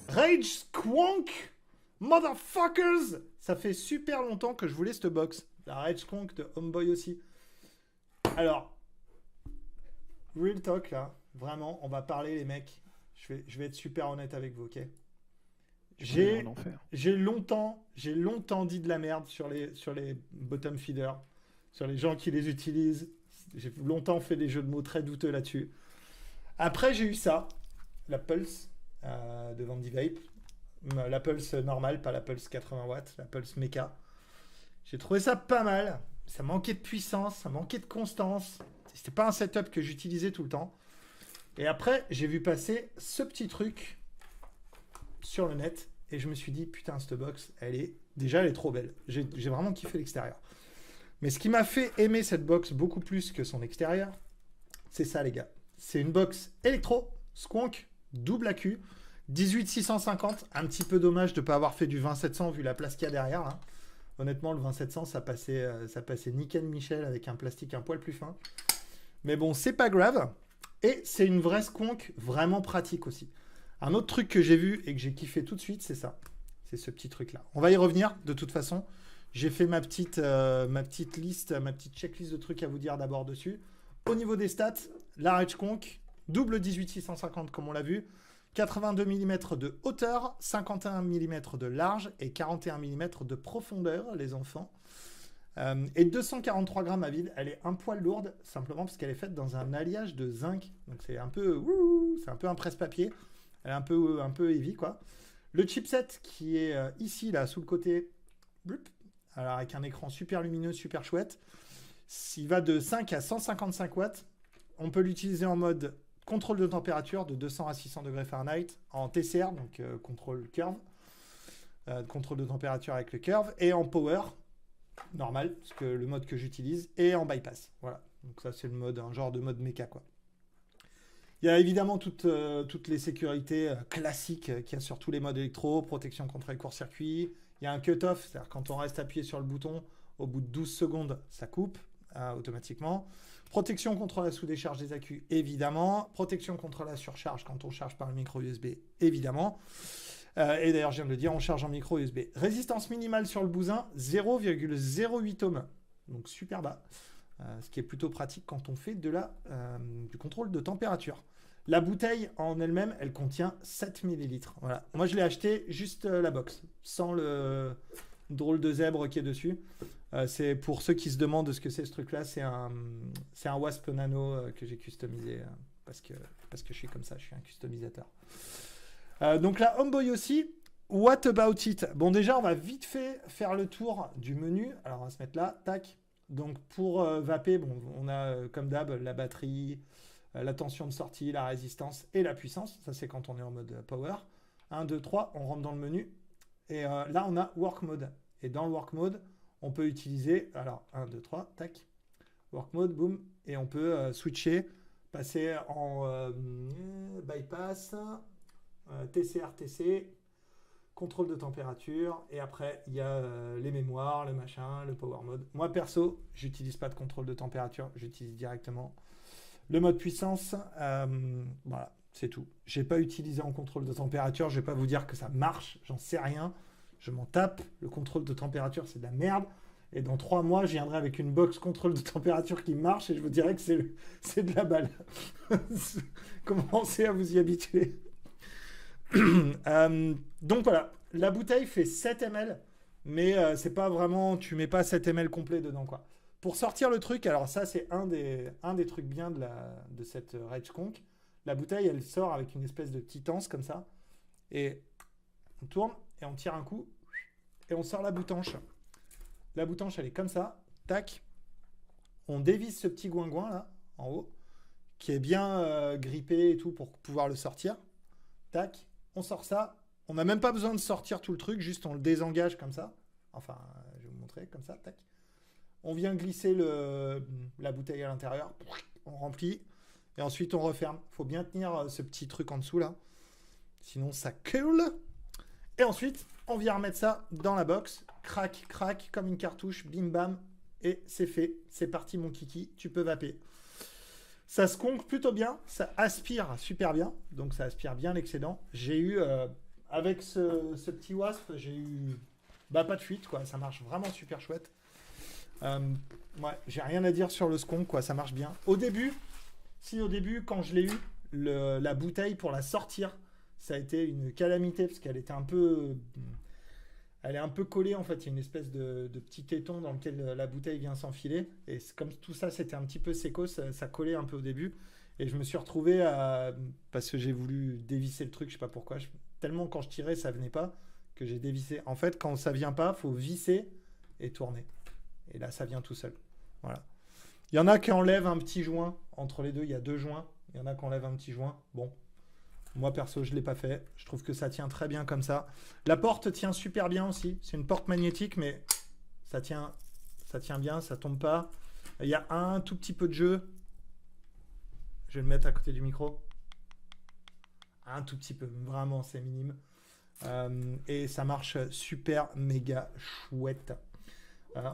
Rage Squonk, motherfuckers! Ça fait super longtemps que je voulais cette box. La Rage Squonk de Homeboy aussi. Alors, real talk là, vraiment, on va parler les mecs. Je vais être super honnête avec vous, ok? J'ai longtemps dit de la merde sur les bottom feeders, sur les gens qui les utilisent. J'ai longtemps fait des jeux de mots très douteux là-dessus. Après, j'ai eu ça, la Pulse de Vandy Vape. La Pulse normale, pas la Pulse 80 watts, la Pulse Mecha. J'ai trouvé ça pas mal. Ça manquait de puissance, ça manquait de constance. C'était pas un setup que j'utilisais tout le temps. Et après, j'ai vu passer ce petit truc sur le net et je me suis dit, putain, cette box, elle est trop belle. J'ai vraiment kiffé l'extérieur. Mais ce qui m'a fait aimer cette box beaucoup plus que son extérieur, c'est ça, les gars. C'est une box électro, Squonk, double AQ, 18650. Un petit peu dommage de ne pas avoir fait du 20700 vu la place qu'il y a derrière. Hein. Honnêtement, le 20700, ça passait nickel Michel avec un plastique un poil plus fin. Mais bon, c'est pas grave. Et c'est une vraie Squonk vraiment pratique aussi. Un autre truc que j'ai vu et que j'ai kiffé tout de suite, c'est ça. C'est ce petit truc-là. On va y revenir de toute façon. J'ai fait ma petite liste, ma petite checklist de trucs à vous dire d'abord dessus. Au niveau des stats, la Rage Squonk, double 18650 comme on l'a vu, 82 mm de hauteur, 51 mm de large et 41 mm de profondeur, les enfants. Et 243 grammes à vide, elle est un poil lourde, simplement parce qu'elle est faite dans un alliage de zinc. Donc c'est un peu un presse-papier. Elle est un peu heavy, quoi. Le chipset qui est ici, là, sous le côté, alors avec un écran super lumineux, super chouette. Il va de 5 à 155 watts. On peut l'utiliser en mode contrôle de température de 200 à 600 degrés Fahrenheit, en TCR, donc contrôle curve, contrôle de température avec le curve, et en power, normal, parce que le mode que j'utilise, et en bypass. Voilà, donc ça c'est le mode, un genre de mode méca, quoi. Il y a évidemment toutes les sécurités classiques qu'il y a sur tous les modes électro, protection contre les court-circuits. Il y a un cut-off, c'est-à-dire quand on reste appuyé sur le bouton, au bout de 12 secondes, ça coupe automatiquement. Protection contre la sous-décharge des accus, évidemment. Protection contre la surcharge quand on charge par le micro USB, évidemment. Et d'ailleurs, je viens de le dire, on charge en micro USB. Résistance minimale sur le bousin, 0,08 ohms. Donc super bas. Ce qui est plutôt pratique quand on fait du contrôle de température. La bouteille en elle-même, elle contient 7 ml. Voilà. Moi, je l'ai acheté juste la box, sans le drôle de zèbre qui est dessus. C'est pour ceux qui se demandent ce que c'est ce truc-là, c'est un Wasp Nano que j'ai customisé parce que je suis comme ça, je suis un customisateur. Donc la Homeboy aussi, what about it? Bon, déjà, on va vite fait faire le tour du menu. Alors, on va se mettre là, tac. Donc pour vaper, bon, on a comme d'hab la batterie, la tension de sortie, la résistance et la puissance. Ça, c'est quand on est en mode power. 1, 2, 3, on rentre dans le menu. Et là, on a work mode. Et dans le work mode, on peut utiliser, alors 1, 2, 3, tac, work mode, boum. Et on peut switcher, passer en bypass, TCR-TC, contrôle de température, et après il y a les mémoires, le machin, le power mode. Moi perso, j'utilise pas de contrôle de température, j'utilise directement le mode puissance. Voilà, c'est tout. J'ai pas utilisé en contrôle de température, je vais pas vous dire que ça marche, j'en sais rien, je m'en tape. Le contrôle de température, c'est de la merde. Et dans 3 mois, je viendrai avec une box contrôle de température qui marche et je vous dirai que c'est de la balle. Commencez à vous y habituer. Donc voilà, la bouteille fait 7 ml, mais c'est pas vraiment, tu mets pas 7 ml complet dedans, quoi. Pour sortir le truc, alors ça c'est un des trucs bien de cette Rage Squonk. La bouteille, elle sort avec une espèce de petite anse comme ça, et on tourne et on tire un coup et on sort la boutanche. La boutanche, elle est comme ça, tac. On dévisse ce petit goingouin là en haut, qui est bien grippé et tout pour pouvoir le sortir. Tac. On sort ça, on n'a même pas besoin de sortir tout le truc, juste on le désengage comme ça. Enfin, je vais vous montrer, comme ça, tac. On vient glisser la bouteille à l'intérieur, on remplit, et ensuite on referme. Il faut bien tenir ce petit truc en dessous là, sinon ça coule. Et ensuite, on vient remettre ça dans la box, crac, crac, comme une cartouche, bim bam, et c'est fait. C'est parti mon kiki, tu peux vaper. Ça se conque plutôt bien, ça aspire super bien, donc ça aspire bien l'excédent. J'ai eu, avec ce petit wasp, j'ai eu bah, pas de fuite, quoi. Ça marche vraiment super chouette. Euh, ouais, j'ai rien à dire sur le skunk, quoi. Ça marche bien. Au début, quand je l'ai eu, la bouteille pour la sortir, ça a été une calamité parce qu'elle était un peu. Elle est un peu collée en fait, il y a une espèce de petit téton dans lequel la bouteille vient s'enfiler. Et comme tout ça c'était un petit peu séco, ça collait un peu au début. Et je me suis retrouvé à. Parce que j'ai voulu dévisser le truc, je sais pas pourquoi. Tellement quand je tirais ça venait pas que j'ai dévissé. En fait, quand ça vient pas, faut visser et tourner. Et là ça vient tout seul. Voilà. Il y en a qui enlèvent un petit joint entre les deux, il y a 2 joints. Il y en a qui enlèvent un petit joint. Bon, moi, perso, je ne l'ai pas fait. Je trouve que ça tient très bien comme ça. La porte tient super bien aussi. C'est une porte magnétique, mais ça tient bien, ça tombe pas. Il y a un tout petit peu de jeu. Je vais le mettre à côté du micro. Un tout petit peu, vraiment, c'est minime. Et ça marche super, méga chouette.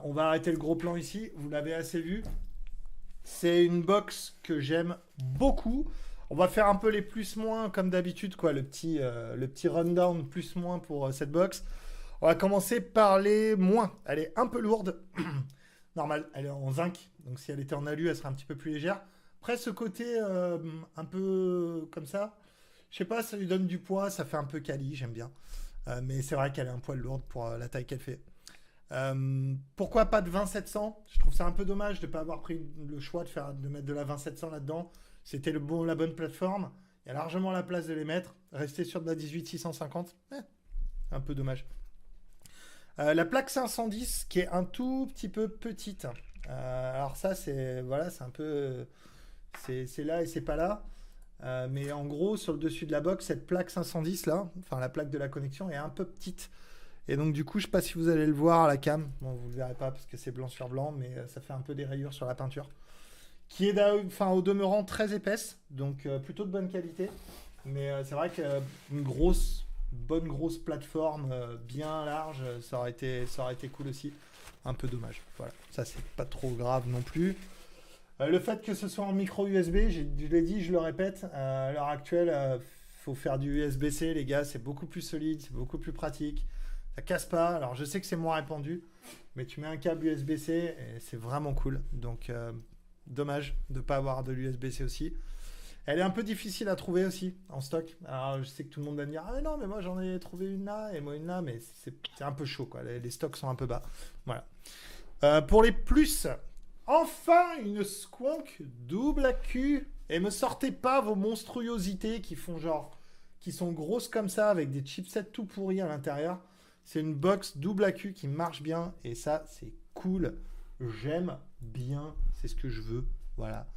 On va arrêter le gros plan ici. Vous l'avez assez vu. C'est une box que j'aime beaucoup. On va faire un peu les plus-moins comme d'habitude, quoi, le petit rundown plus-moins pour cette box. On va commencer par les moins. Elle est un peu lourde. Normal, elle est en zinc. Donc si elle était en alu, elle serait un petit peu plus légère. Après, ce côté un peu comme ça, je sais pas, ça lui donne du poids. Ça fait un peu quali, j'aime bien. Mais c'est vrai qu'elle est un poil lourde pour la taille qu'elle fait. Pourquoi pas de 20-700? Je trouve ça un peu dommage de ne pas avoir pris le choix de mettre de la 20-700 là-dedans. C'était la bonne plateforme. Il y a largement la place de les mettre. Rester sur de la 18-650, un peu dommage. La plaque 510 qui est un tout petit peu petite. Alors ça, c'est un peu... C'est là et c'est pas là. Mais en gros, sur le dessus de la box, cette plaque 510 là, enfin la plaque de la connexion est un peu petite. Et donc du coup, je sais pas si vous allez le voir à la cam. Bon, vous le verrez pas parce que c'est blanc sur blanc, mais ça fait un peu des rayures sur la peinture. Qui est au demeurant très épaisse, donc plutôt de bonne qualité. Mais c'est vrai qu'une bonne grosse plateforme bien large, ça aurait été cool aussi. Un peu dommage. Voilà, ça c'est pas trop grave non plus. Le fait que ce soit en micro USB, je l'ai dit, je le répète, à l'heure actuelle, faut faire du USB-C, les gars, c'est beaucoup plus solide, c'est beaucoup plus pratique. Ça casse pas. Alors je sais que c'est moins répandu, mais tu mets un câble USB-C et c'est vraiment cool. Donc dommage de ne pas avoir de l'USB-C aussi. Elle est un peu difficile à trouver aussi en stock. Alors je sais que tout le monde va me dire ah mais non mais moi j'en ai trouvé une là et moi une là, mais c'est un peu chaud quoi. Les stocks sont un peu bas. Voilà. Pour les plus, enfin une Squonk double accu. Et me sortez pas vos monstruosités qui sont grosses comme ça avec des chipsets tout pourris à l'intérieur. C'est une box double accu qui marche bien et ça c'est cool. J'aime bien, c'est ce que je veux. Voilà.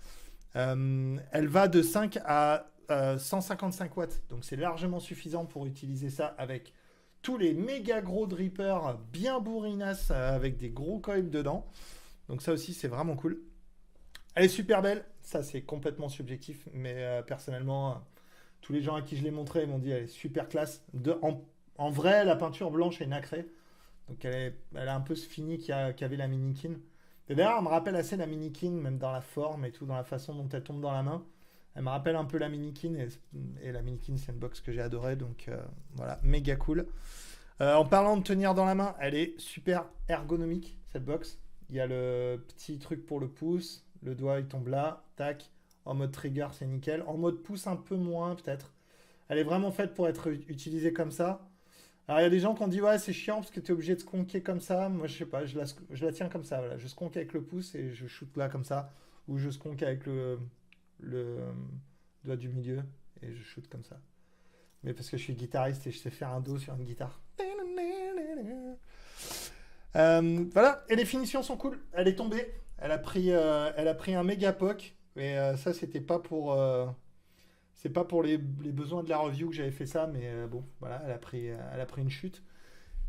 Elle va de 5 à 155 watts. Donc c'est largement suffisant pour utiliser ça avec tous les méga gros drippers bien bourrinasses avec des gros coils dedans. Donc ça aussi c'est vraiment cool. Elle est super belle. Ça c'est complètement subjectif. Mais personnellement, tous les gens à qui je l'ai montré m'ont dit elle est super classe. En vrai, la peinture blanche est nacrée. Donc elle a un peu ce fini qu'avait la Minikin. Et d'ailleurs, elle me rappelle assez la Minikin, même dans la forme et tout, dans la façon dont elle tombe dans la main. Elle me rappelle un peu la Minikin. Et la Minikin, c'est une box que j'ai adorée. Donc voilà, méga cool. En parlant de tenir dans la main, elle est super ergonomique, cette box. Il y a le petit truc pour le pouce. Le doigt, il tombe là. Tac. En mode trigger, c'est nickel. En mode pouce, un peu moins, peut-être. Elle est vraiment faite pour être utilisée comme ça. Alors, il y a des gens qui ont dit ouais, c'est chiant parce que tu es obligé de sconker comme ça. Moi, je sais pas, je la tiens comme ça. Voilà. Je sconk avec le pouce et je shoot là comme ça. Ou je sconk avec le doigt du milieu et je shoot comme ça. Mais parce que je suis guitariste et je sais faire un do sur une guitare. Voilà, et les finitions sont cool. Elle est tombée. Elle a pris un méga poc. Mais ça, c'était pas pour. C'est pas pour les besoins de la review que j'avais fait ça, mais bon, voilà, elle a pris une chute.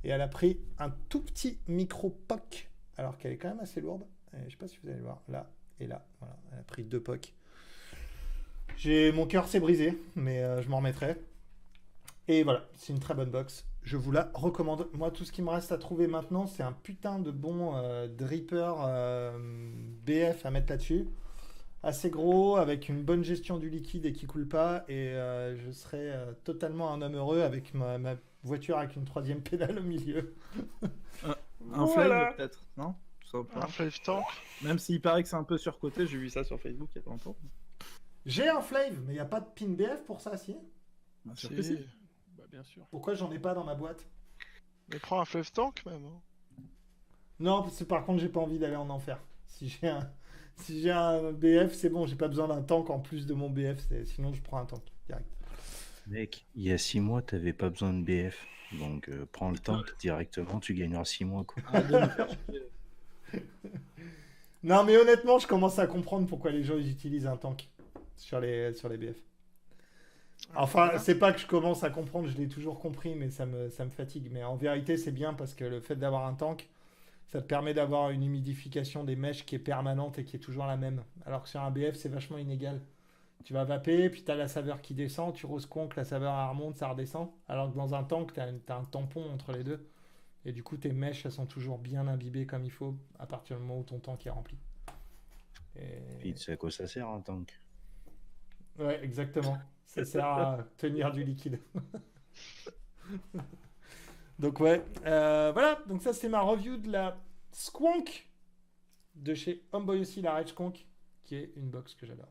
Et elle a pris un tout petit micro POC, alors qu'elle est quand même assez lourde. Je sais pas si vous allez voir, là et là. Voilà, elle a pris 2 POC. Mon cœur s'est brisé, mais je m'en remettrai. Et voilà, c'est une très bonne box. Je vous la recommande. Moi, tout ce qui me reste à trouver maintenant, c'est un putain de bon dripper BF à mettre là-dessus. assez gros, avec une bonne gestion du liquide et qui coule pas. Et je serai totalement un homme heureux avec ma voiture avec une troisième pédale au milieu. Un Flame peut-être, non? Un Flave Tank. Même s'il paraît que c'est un peu surcoté, j'ai vu ça sur Facebook il y a pas longtemps. J'ai un Flave, mais il n'y a pas de pin BF pour ça, si? Bien sûr que si. Bah, bien sûr. Pourquoi j'en ai pas dans ma boîte? Mais prends un Flave Tank même. Hein. Non, parce que par contre, j'ai pas envie d'aller en enfer. Si j'ai un BF, c'est bon, j'ai pas besoin d'un tank en plus de mon BF, sinon je prends un tank direct. Mec, il y a 6 mois, t'avais pas besoin de BF. Donc prends le tank directement, tu gagneras 6 mois. Quoi. Arrête de nous faire chier. Non, mais honnêtement, je commence à comprendre pourquoi les gens ils utilisent un tank sur les BF. Enfin, Voilà. c'est pas que je commence à comprendre, je l'ai toujours compris, mais ça me fatigue. Mais en vérité, c'est bien parce que le fait d'avoir un tank, ça te permet d'avoir une humidification des mèches qui est permanente et qui est toujours la même. Alors que sur un BF, c'est vachement inégal. Tu vas vaper, puis tu as la saveur qui descend, tu roses conque, la saveur elle remonte, ça redescend. Alors que dans un tank, tu as un tampon entre les deux. Et du coup, tes mèches, elles sont toujours bien imbibées comme il faut à partir du moment où ton tank est rempli. Puis tu sais à quoi ça sert un tank? Ouais, exactement. Ça sert à tenir du liquide. Donc ouais, voilà. Donc ça, c'est ma review de la Squonk de chez Homeboy aussi, la Rage Squonk, qui est une box que j'adore.